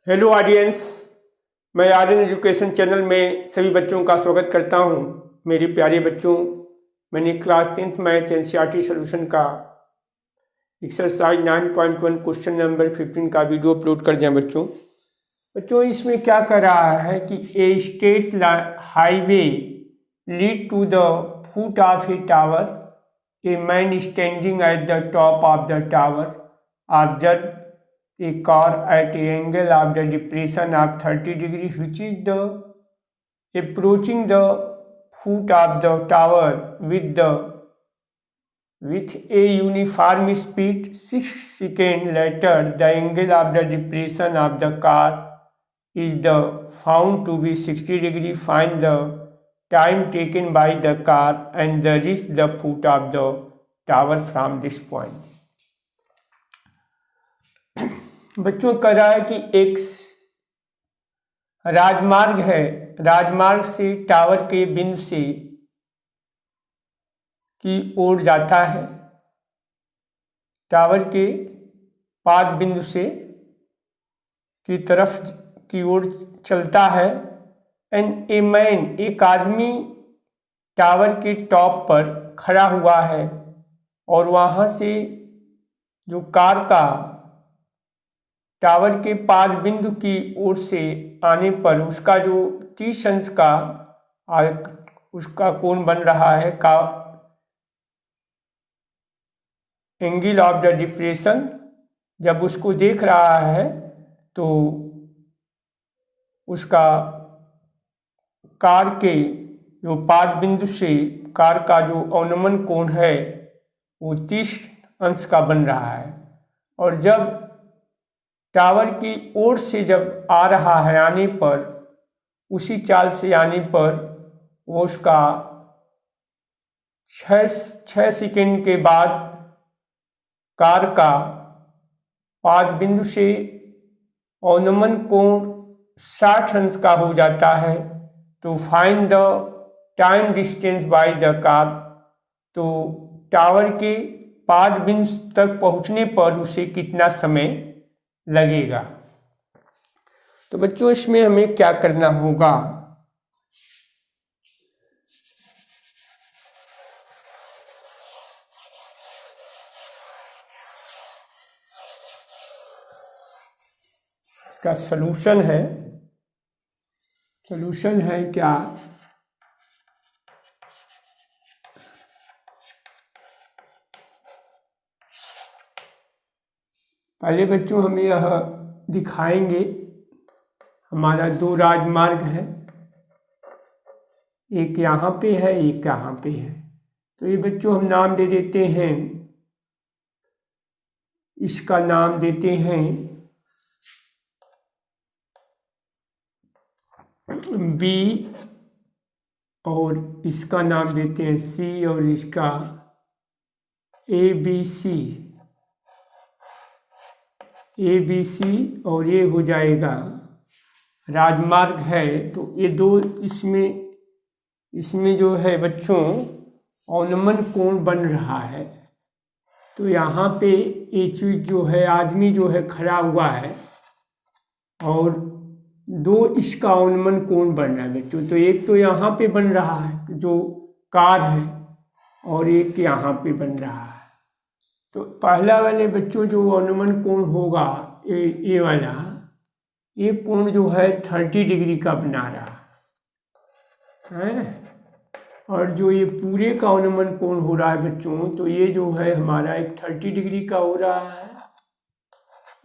Hello audience, मैं Aryan education channel में सभी बच्चों का स्वागत करता हूं। मेरे प्यारे बच्चों, मैंने class 10th math NCERT solution का एक्सरसाइज 9.1 क्वेश्चन नंबर 15 का वीडियो अपलोड कर दिया। बच्चों इसमें क्या कर रहा है कि a state highway lead to the foot of a tower, a man standing at the top of the tower observe a car at a angle of the depression of 30 degrees, which is the approaching the foot of the tower with a uniform speed. 6 seconds later, the angle of the depression of the car is found to be 60 degrees. Find the time taken by the car and reach the foot of the tower from this point. बच्चों कह रहा है कि एक राजमार्ग है, राजमार्ग से टावर के बिंदु से की ओर जाता है, टावर के पाद बिंदु से की तरफ की ओर चलता है। एंड ए मैन, एक आदमी टावर के टॉप पर खड़ा हुआ है और वहाँ से जो कार का टावर के पाद बिंदु की ओर से आने पर उसका जो 30 अंश का उसका कोण बन रहा है का एंगल ऑफ द डिप्रेशन, जब उसको देख रहा है तो उसका कार के जो पाद बिंदु से कार का जो अवनमन कोण है वो 30 अंश का बन रहा है। और जब टावर की ओर से जब आ रहा है, आने पर उसी चाल से आने पर वो उसका 6 सेकेंड के बाद कार का पाद बिंदु से अवनमन कोण 60 अंश का हो जाता है। तो find the time distance by the car, तो टावर के पाद बिंदु तक पहुंचने पर उसे कितना समय लगेगा। तो बच्चों इसमें हमें क्या करना होगा, इसका सलूशन है क्या, पहले बच्चों हमें यह दिखाएंगे हमारा 2 राजमार्ग है, एक यहाँ पे है एक यहाँ पे है। तो ये बच्चों हम नाम दे देते हैं, इसका नाम देते हैं B और इसका नाम देते हैं C और इसका ABC और ये हो जाएगा राजमार्ग है। तो ये 2 इसमें जो है बच्चों अवनमन कोण बन रहा है। तो यहाँ पे ये चीज जो है, आदमी जो है खड़ा हुआ है और 2 इसका अवनमन कोण बन रहा है बच्चों। तो एक तो यहाँ पे बन रहा है जो कार है और एक यहाँ पे बन रहा है। तो पहला वाले बच्चों जो अवनमन कोण होगा ये वाला, ये कोण जो है 30 डिग्री का बना रहा है। और जो ये पूरे का अवनमन कोण हो रहा है बच्चों, तो ये जो है हमारा एक 30 डिग्री का हो रहा है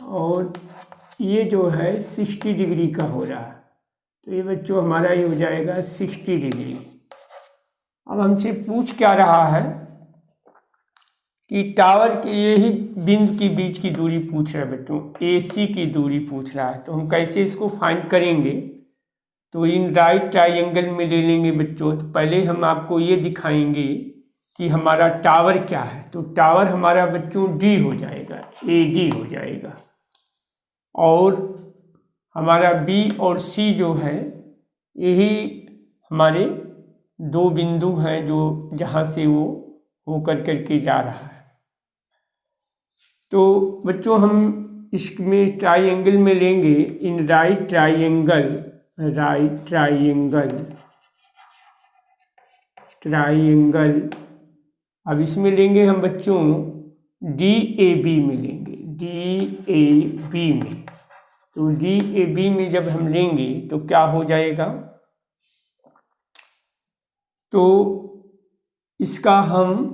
और ये जो है 60 डिग्री का हो रहा है। तो ये बच्चों हमारा ये हो जाएगा 60 डिग्री। अब हमसे पूछ क्या रहा है कि टावर के यही बिंदु के बीच की दूरी पूछ रहा है बच्चों, AC की दूरी पूछ रहा है। तो हम कैसे इसको फाइंड करेंगे, तो इन राइट ट्राइंगल में ले लेंगे बच्चों। तो पहले हम आपको ये दिखाएंगे कि हमारा टावर क्या है। तो टावर हमारा बच्चों D हो जाएगा, AD हो जाएगा। और हमारा B और C जो है यही हमारे 2 बिंदु हैं जो जहाँ से वो होकर करके जा रहा है। तो बच्चों हम इसमें ट्राइंगल में लेंगे इन राइट ट्राइंगल अब इसमें लेंगे हम बच्चों DAB में लेंगे, DAB में। तो DAB में जब हम लेंगे तो क्या हो जाएगा, तो इसका हम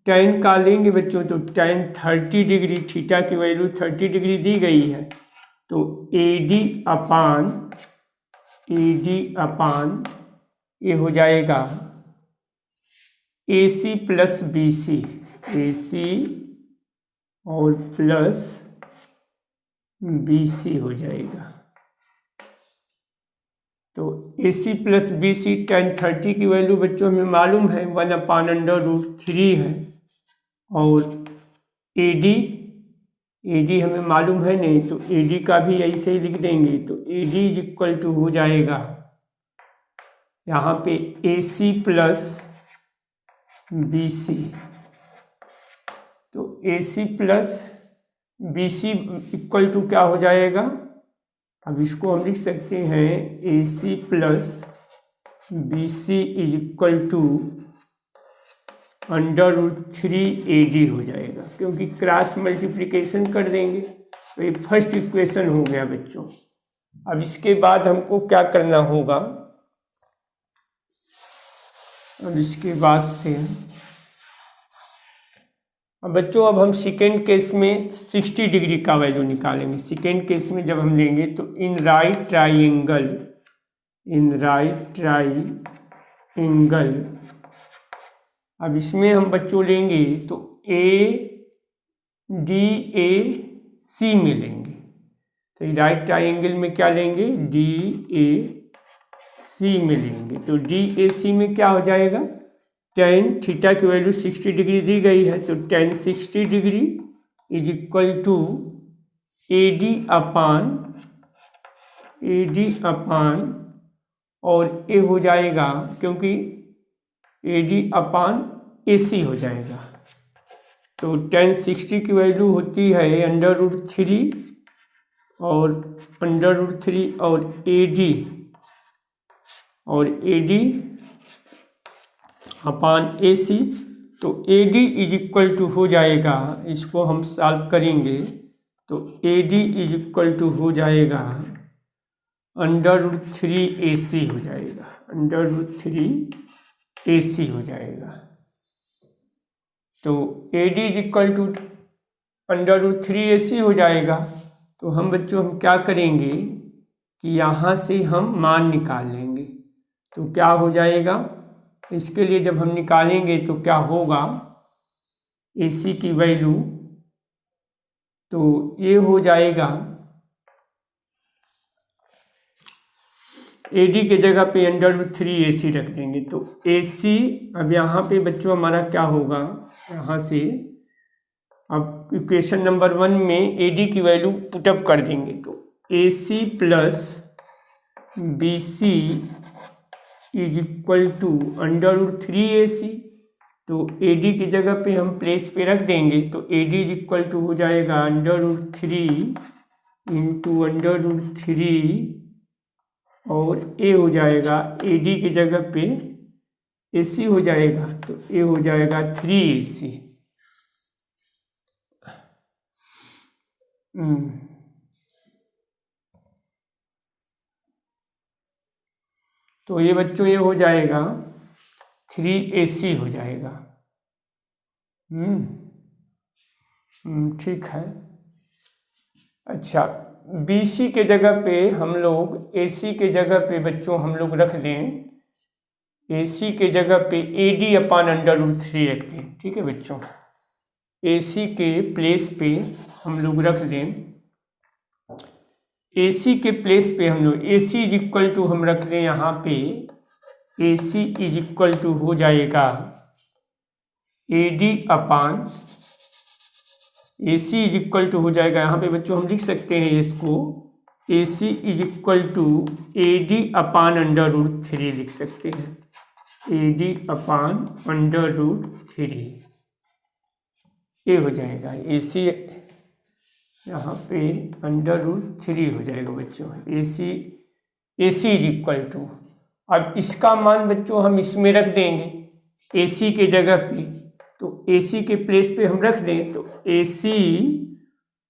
tan का लेंगे बच्चों, तो tan 30 डिग्री, थीटा की वैल्यू 30 डिग्री दी गई है, तो AD अपान ये हो जाएगा AC प्लस BC, AC और प्लस BC हो जाएगा। तो AC प्लस BC tan 30 की वैल्यू बच्चों हमें मालूम है 1/√3 है, और AD हमें मालूम है नहीं, तो AD का भी ऐसे ही लिख देंगे। तो AD इज इक्वल टू हो जाएगा यहाँ पे AC प्लस BC, तो AC plus BC equal to क्या हो जाएगा, अब इसको हम लिख सकते हैं AC plus BC is equal to √3 AD हो जाएगा, क्योंकि क्रॉस मल्टीप्लिकेशन कर देंगे। तो ये फर्स्ट इक्वेशन हो गया बच्चों। अब इसके बाद हमको क्या करना होगा, अब इसके बाद से बच्चों अब हम सेकेंड केस में 60 डिग्री का वैल्यू निकालेंगे। सेकेंड केस में जब हम लेंगे तो इन राइट ट्राइंगल अब इसमें हम बच्चों लेंगे तो ADAC में लेंगे। तो राइट ट्राइंगल में क्या लेंगे, DAC में लेंगे। तो DAC में क्या हो जाएगा, tan थीटा की वैल्यू 60 डिग्री दी गई है, तो tan 60 degree is equal to AD upon और ए हो जाएगा, क्योंकि AD अपान AC हो जाएगा। तो tan 60 की वैल्यू होती है √3 और √3 और AD अपान AC। तो AD इज इक्वल टू हो जाएगा, इसको हम सॉल्व करेंगे तो AD इज इक्वल टू हो जाएगा √3 AC हो जाएगा, √3 AC हो जाएगा। तो AD is equal to √3 AC हो जाएगा। तो हम बच्चों हम क्या करेंगे कि यहाँ से हम मान निकाल लेंगे। तो क्या हो जाएगा, इसके लिए जब हम निकालेंगे तो क्या होगा, AC की वैल्यू तो ये हो जाएगा AD के जगह पे √3 AC रख देंगे। तो AC अब यहाँ पे बच्चों हमारा क्या होगा, यहाँ से अब इक्वेशन नंबर 1 में AD की वैल्यू पुटअप कर देंगे। तो AC plus BC is equal to √3 AC। तो AD की जगह पे हम प्लेस पे रख देंगे, तो AD इज इक्वल टू हो जाएगा √3 इंटू √3 और A हो जाएगा, AD की जगह पे AC हो जाएगा, तो A हो जाएगा 3 AC। तो ये बच्चों ये हो जाएगा 3 AC हो जाएगा। ठीक है। अच्छा, BC के जगह पे हम लोग AC के जगह पे बच्चों हम लोग रख दें, AC के जगह पे AD अपान √3 रख दें। ठीक है बच्चों, AC के प्लेस पे हम लोग रख दें, AC के प्लेस पे हम लोग AC इज इक्वल टू हम रख दें यहाँ पे, AC इज इक्वल टू हो जाएगा AD upon AC is equal to हो जाएगा, यहाँ पे बच्चों हम लिख सकते हैं इसको AC is equal to AD upon √3 लिख सकते हैं, AD अपान √3 ये हो जाएगा AC यहाँ पे √3 हो जाएगा बच्चों। AC इज इक्वल टू, अब इसका मान बच्चों हम इसमें रख देंगे AC के जगह पे, तो AC के प्लेस पे हम रख दें तो AC,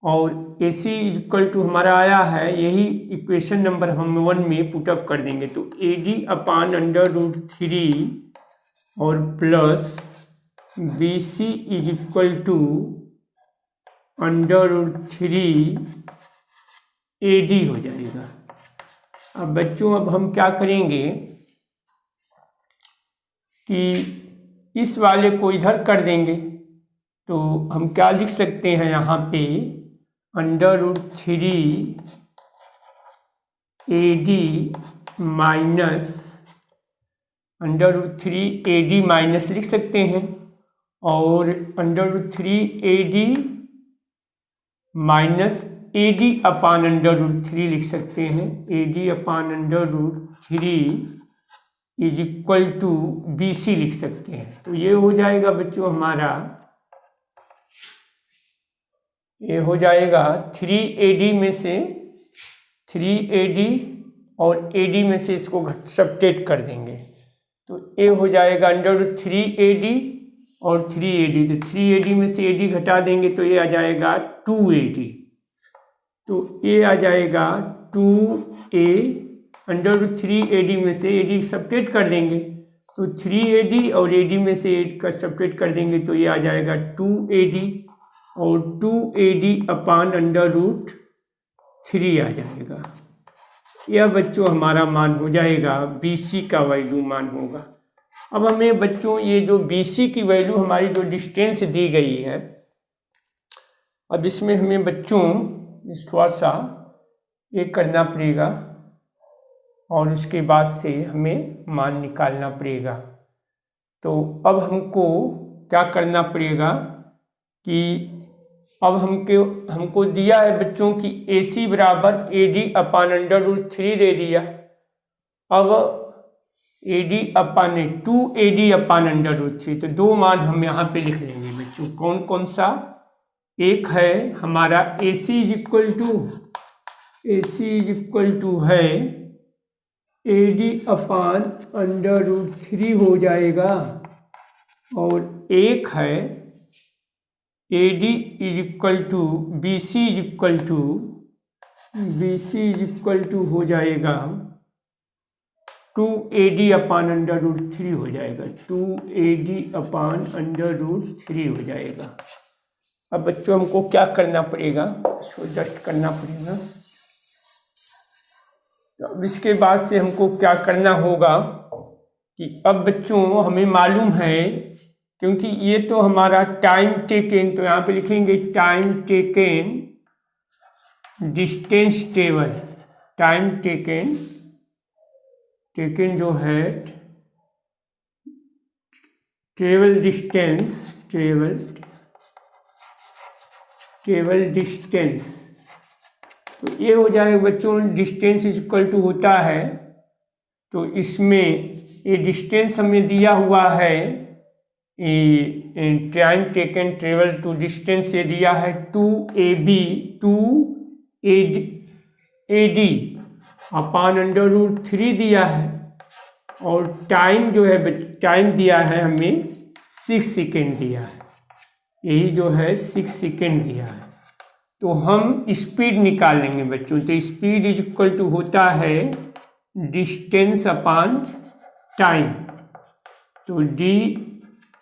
और AC इज इक्वल टू हमारा आया है, यही इक्वेशन नंबर हम 1 में पुटअप कर देंगे, तो AD/√3 और plus BC is equal to √3 AD हो जाएगा। अब बच्चों अब हम क्या करेंगे कि इस वाले को इधर कर देंगे, तो हम क्या लिख सकते हैं यहाँ पे √3 AD माइनस √3 AD माइनस लिख सकते हैं, और √3 AD माइनस AD/√3 लिख सकते हैं। AD/√3 is equal to BC लिख सकते हैं। तो ये हो जाएगा बच्चों हमारा, ये हो जाएगा 3AD में से 3AD और AD में से इसको सब्ट्रैक्ट कर देंगे, तो ये हो जाएगा √3 AD और 3AD, तो 3AD में से AD घटा देंगे तो ये आ जाएगा 2AD, तो ये आ जाएगा 2A, √3 AD में से AD सब्ट्रैक्ट कर देंगे तो 3AD और AD में से AD का सब्ट्रैक्ट कर देंगे तो ये आ जाएगा 2AD, और 2AD/√3 आ जाएगा। यह बच्चों हमारा मान हो जाएगा, BC का वैल्यू मान होगा। अब हमें बच्चों ये जो BC की वैल्यू हमारी जो डिस्टेंस दी गई है, अब इसमें हमें बच्चों थोड़ा सा ये करना पड़ेगा और उसके बाद से हमें मान निकालना पड़ेगा। तो अब हमको क्या करना पड़ेगा कि अब हमको दिया है बच्चों कि AC बराबर AD/√3 दे दिया। अब 2AD/√3, तो दो मान हम यहाँ पे लिख लेंगे बच्चों। कौन कौन सा? एक है हमारा AC इज इक्वल टू है AD/√3 हो जाएगा, और एक है BC इज इक्वल टू हो जाएगा 2AD/√3 हो जाएगा, 2AD/√3 हो जाएगा। अब बच्चों हमको क्या करना पड़ेगा, इसको एडजस्ट करना पड़ेगा। तो अब इसके बाद से हमको क्या करना होगा कि अब बच्चों हमें मालूम है, क्योंकि ये तो हमारा टाइम टेकन, तो यहाँ पे लिखेंगे time taken distance table. Time taken जो है ट्रेवल डिस्टेंस, तो ये हो जाएगा बच्चों डिस्टेंस इज इक्वल टू होता है, तो इसमें ये डिस्टेंस हमें दिया हुआ है, time taken travel to distance से दिया है 2AD/√3 दिया है, और टाइम जो है टाइम दिया है हमें 6 सेकेंड दिया है, यही जो है 6 सेकेंड दिया है। तो हम स्पीड निकाल लेंगे बच्चों। तो स्पीड इज इक्वल टू होता है डिस्टेंस अपॉन टाइम, तो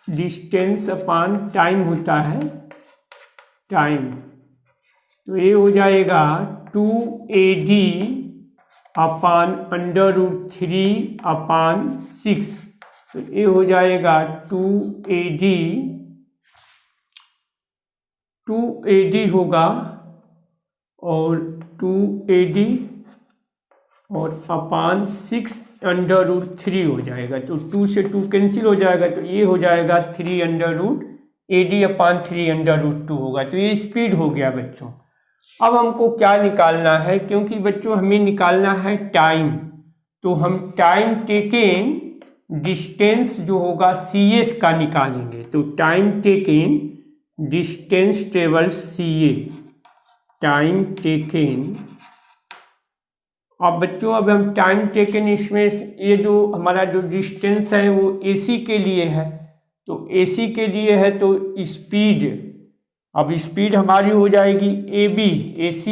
डिस्टेंस अपॉन टाइम होता है टाइम, तो ये हो जाएगा 2AD/√3/6, तो ये हो जाएगा 2AD होगा, और 2AD और अपॉन 6/√3 हो जाएगा, तो 2 से 2 कैंसिल हो जाएगा, तो ये हो जाएगा 3/AD/3/2 होगा। तो ये स्पीड हो गया बच्चों। अब हमको क्या निकालना है, क्योंकि बच्चों हमें निकालना है टाइम, तो हम टाइम टेकन डिस्टेंस जो होगा CS का निकालेंगे। तो time taken distance table CA, time taken. अब बच्चों अब हम टाइम टेकन इसमें ये जो हमारा जो डिस्टेंस है वो AC के लिए है, तो AC के लिए है तो स्पीड, अब स्पीड हमारी हो जाएगी AB AC,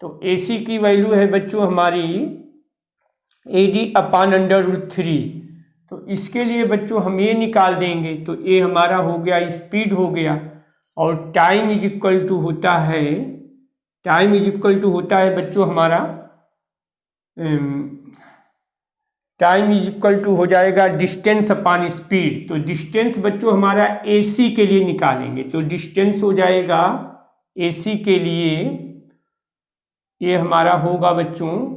तो AC की वैल्यू है बच्चों हमारी AD/√3। तो इसके लिए बच्चों हम ये निकाल देंगे, तो ये हमारा हो गया स्पीड हो गया, और टाइम इज इक्वल टू होता है, टाइम इज इक्वल टू होता है बच्चों हमारा, टाइम इज इक्वल टू हो जाएगा डिस्टेंस अपॉन स्पीड। तो डिस्टेंस बच्चों हमारा AC के लिए निकालेंगे, तो डिस्टेंस हो जाएगा AC के लिए, ये हमारा होगा बच्चों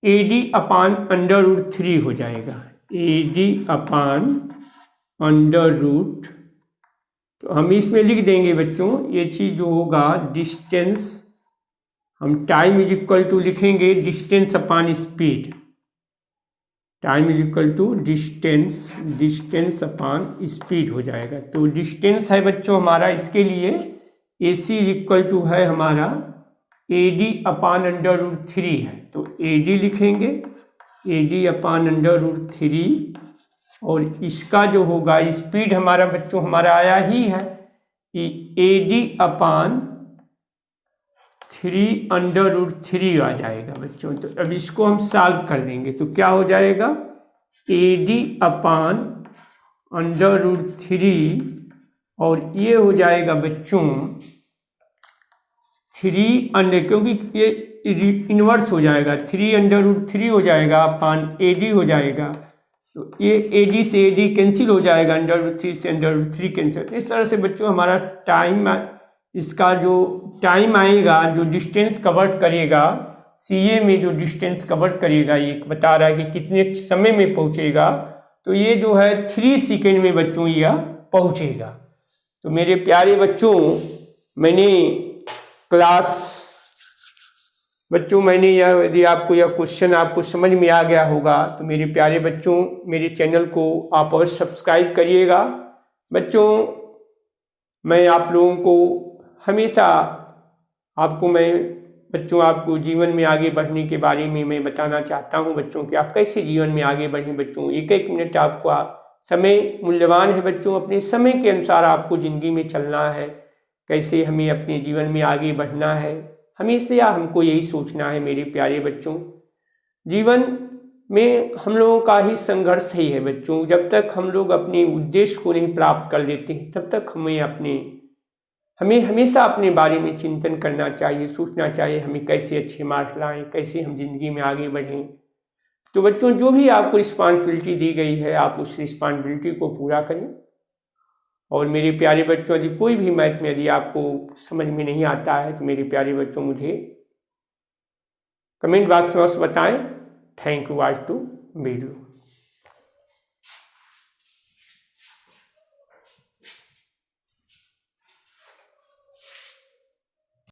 AD/√3 हो जाएगा, AD/√, तो हम इसमें लिख देंगे बच्चों ये चीज़ जो होगा डिस्टेंस, हम टाइम इज इक्वल टू लिखेंगे distance upon speed, time is equal to distance upon speed हो जाएगा। तो डिस्टेंस है बच्चों हमारा, इसके लिए AC इज इक्वल टू है हमारा AD/√3 है, तो AD लिखेंगे AD/√3, और इसका जो होगा स्पीड हमारा बच्चों हमारा आया ही है कि AD/3√3 आ जाएगा बच्चों। तो अब इसको हम सॉल्व कर देंगे, तो क्या हो जाएगा AD/√3, और ये हो जाएगा बच्चों 3 क्योंकि ये इन्वर्स हो जाएगा, 3√3 हो जाएगा अपान AD हो जाएगा, तो ये AD से AD कैंसिल हो जाएगा, √3 से √3 कैंसिल। तो इस तरह से बच्चों हमारा टाइम, इसका जो टाइम आएगा जो डिस्टेंस कवर करेगा CA में, जो डिस्टेंस कवर करेगा, ये बता रहा है कि कितने समय में पहुंचेगा, तो ये जो है 3 सेकेंड में बच्चों यह पहुंचेगा। तो मेरे प्यारे बच्चों, मैंने यह, यदि आपको यह क्वेश्चन आपको समझ में आ गया होगा, तो मेरे प्यारे बच्चों मेरे चैनल को आप और सब्सक्राइब करिएगा। बच्चों मैं आप लोगों को हमेशा आपको जीवन में आगे बढ़ने के बारे में मैं बताना चाहता हूं बच्चों कि आप कैसे जीवन में आगे बढ़ें। बच्चों एक एक मिनट आपका समय मूल्यवान है बच्चों, अपने समय के अनुसार आपको ज़िंदगी में चलना है, कैसे हमें अपने जीवन में आगे बढ़ना है, हमेशा हमको यही सोचना है मेरे प्यारे बच्चों। जीवन में हम लोगों का ही संघर्ष ही है बच्चों, जब तक हम लोग अपने उद्देश्य को नहीं प्राप्त कर लेते हैं तब तक हमें हमेशा अपने बारे में चिंतन करना चाहिए, सोचना चाहिए हमें कैसे अच्छे मार्क्स लाएं, कैसे हम जिंदगी में आगे बढ़ें। तो बच्चों जो भी आपको रिस्पॉन्सिबिलिटी दी गई है आप उस रिस्पॉन्सिबिलिटी को पूरा करें। और मेरे प्यारे बच्चों यदि कोई भी मैथ में यदि आपको समझ में नहीं आता है तो मेरे प्यारे बच्चों मुझे कमेंट बॉक्स में बताएं। Thank you watch to video.